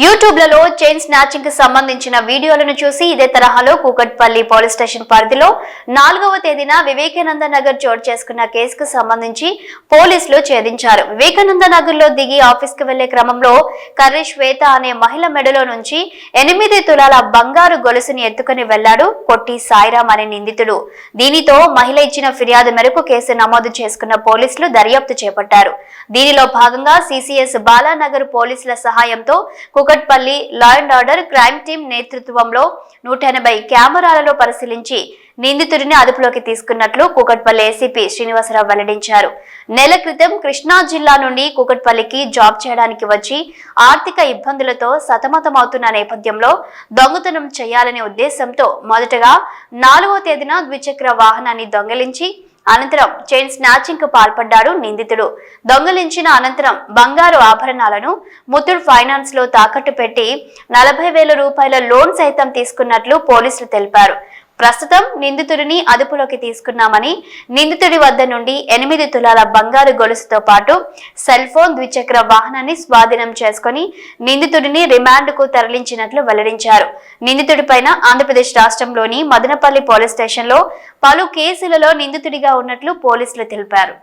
యూట్యూబ్లలో chain snatching కి సంబంధించిన వీడియోలను చూసి ఇదే తరహాలో కూకట్పల్లి పోలీస్ స్టేషన్ పరిధిలో 4వ తేదీన వివేకానంద నగర్ చోటు చేసుకున్న కేసుకు సంబంధించి పోలీసులు ఛేదించారు. వివేకానంద నగర్ లో దిగి ఆఫీస్ కు వెళ్లే క్రమంలో కర్రీ శ్వేత అనే మహిళ మెడలో నుంచి 8 తులాల బంగారు గొలుసుని ఎత్తుకుని వెళ్లాడు కొట్టి సాయిరాం అనే నిందితుడు. దీనితో మహిళ ఇచ్చిన ఫిర్యాదు మేరకు కేసు నమోదు చేసుకున్న పోలీసులు దర్యాప్తు చేపట్టారు. దీనిలో భాగంగా సిసిఎస్ బాలానగర్ పోలీసుల సహాయంతో Kukatpally law and order crime team నేతృత్వంలో 180 కెమెరాలలో పరిశీలించి నిందితుడిని అదుపులోకి తీసుకున్నట్లు కూకట్పల్లి ఏసీపీ శ్రీనివాసరావు వెల్లడించారు. నెల క్రితం కృష్ణా జిల్లా నుండి కూకట్పల్లికి జాబ్ చేయడానికి వచ్చి ఆర్థిక ఇబ్బందులతో సతమతమవుతున్న నేపథ్యంలో దొంగతనం చేయాలనే ఉద్దేశంతో మొదటగా 4వ తేదీన ద్విచక్ర వాహనాన్ని దొంగిలించి అనంతరం చైన్ స్నాచింగ్ కు పాల్పడ్డాడు నిందితుడు. దొంగలించిన అనంతరం బంగారు ఆభరణాలను ముత్తూట్ ఫైనాన్స్ లో తాకట్టు పెట్టి 40,000 రూపాయల లోన్ సైతం తీసుకున్నట్లు పోలీసులు తెలిపారు. ప్రస్తుతం నిందితుడిని అదుపులోకి తీసుకున్నామని, నిందితుడి వద్ద నుండి 8 తులాల బంగారు గొలుసుతో పాటు సెల్ ఫోన్, ద్విచక్ర వాహనాన్ని స్వాధీనం చేసుకుని నిందితుడిని రిమాండ్ కు తరలించినట్లు వెల్లడించారు. నిందితుడిపైన ఆంధ్రప్రదేశ్ రాష్ట్రంలోని మదనపల్లి పోలీస్ స్టేషన్ లో పలు కేసులలో నిందితుడిగా ఉన్నట్లు పోలీసులు తెలిపారు.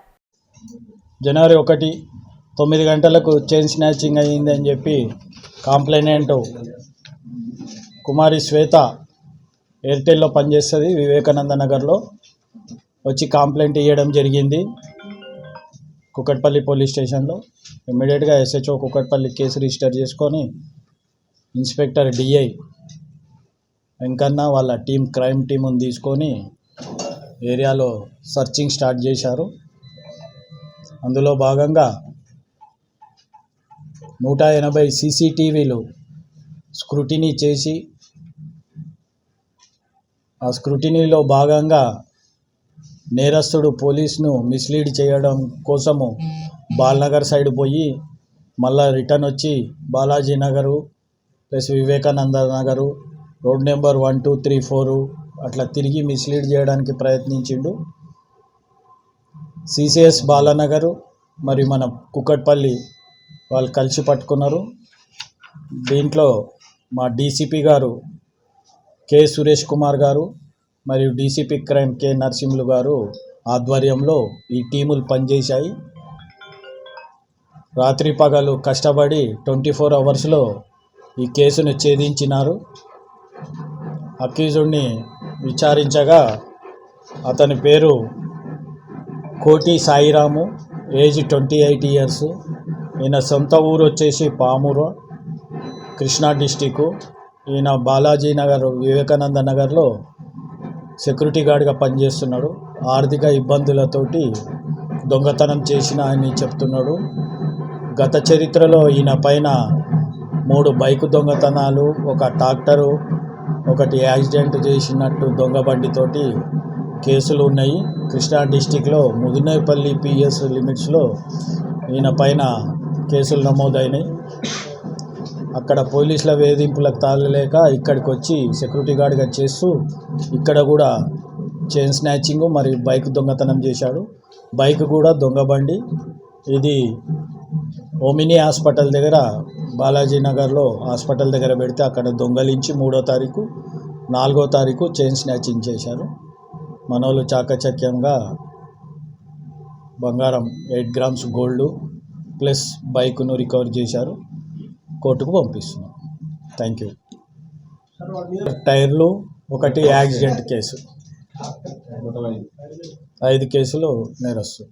జనవరి 1 9 గంటలకు చైన్ స్నాచింగ్ అయ్యిందని చెప్పి కంప్లైనెంట్ కుమారి శ్వేత ఎయిర్టెల్లో పనిచేస్తుంది వివేకానంద నగర్లో వచ్చి కంప్లైంట్ ఇవ్వడం జరిగింది కూకట్పల్లి పోలీస్ స్టేషన్లో. ఇమ్మీడియట్గా ఎస్హెచ్ఓ కూకట్పల్లి కేసు రిజిస్టర్ చేసుకొని ఇన్స్పెక్టర్ డిఐ వెంకన్న వాళ్ళ క్రైమ్ టీముని తీసుకొని ఏరియాలో సర్చింగ్ స్టార్ట్ చేశారు. అందులో భాగంగా 180 సీసీటీవీలు స్క్రూటినీ చేసి ఆ స్క్రూటినీలో భాగంగా నేరస్తుడు పోలీసును మిస్లీడ్ చేయడం కోసము బాలనగర్ సైడ్ పోయి మళ్ళా రిటర్న్ వచ్చి Balaji Nagar plus Vivekananda Nagar road number 1, 2, 3, 4 అట్లా తిరిగి మిస్లీడ్ చేయడానికి ప్రయత్నించిండు. సిసిఎస్ బాలానగరు మరియు మన కూకట్పల్లి వాళ్ళు కలిసి పట్టుకున్నారు. దీంట్లో మా డీసీపీ గారు కె సురేష్ కుమార్ గారు మరియు డీసీపీ క్రైమ్ కె నరసింహులు గారు ఆధ్వర్యంలో ఈ టీములు పనిచేశాయి. రాత్రి పగలు కష్టపడి 24 అవర్స్లో ఈ కేసును ఛేదించినారు. అక్యూజుడిని విచారించగా అతని పేరు కోటి సాయిరాము, ఏజ్ 28 ఇయర్స్. ఈయన సొంత ఊరు వచ్చేసి పామూరు, కృష్ణా డిస్టిక్. ఈయన బాలాజీ నగర్ వివేకానంద నగర్లో సెక్యూరిటీ గార్డ్గా పనిచేస్తున్నాడు. ఆర్థిక ఇబ్బందులతోటి దొంగతనం చేసిన అని చెప్తున్నాడు. గత చరిత్రలో ఈయన పైన 3 బైకు దొంగతనాలు, ఒక ట్రాక్టరు, ఒకటి యాక్సిడెంట్ చేసినట్టు దొంగ బండితోటి కేసులు ఉన్నాయి. కృష్ణా డిస్టిక్లో ముదినేపల్లి పిఎస్ లిమిట్స్లో ఈయన పైన కేసులు నమోదైనాయి. అక్కడ పోలీసుల వేధింపులకు తాళలేక ఇక్కడికి వచ్చి సెక్యూరిటీ గార్డ్గా చేస్తూ ఇక్కడ కూడా చైన్ స్నాచింగ్ మరియు బైక్ దొంగతనం చేశాడు. బైక్ కూడా దొంగ బండి. ఇది ఓమినీ హాస్పిటల్ దగ్గర బాలాజీ నగర్లో హాస్పిటల్ దగ్గర పెడితే అక్కడ దొంగలించి 3వ తారీఖు 4వ తారీఖు చైన్ స్నాచింగ్ చేశారు. మనోళ్ళు చాకచక్యంగా బంగారం 8 గ్రామ్స్ గోల్డ్ ప్లస్ బైక్ను రికవర్ చేశారు. కోర్టుకు పంపిస్తున్నాం. Thank you. టైర్లు, 1 యాక్సిడెంట్ కేసు, 5 కేసులు నేరస్తు.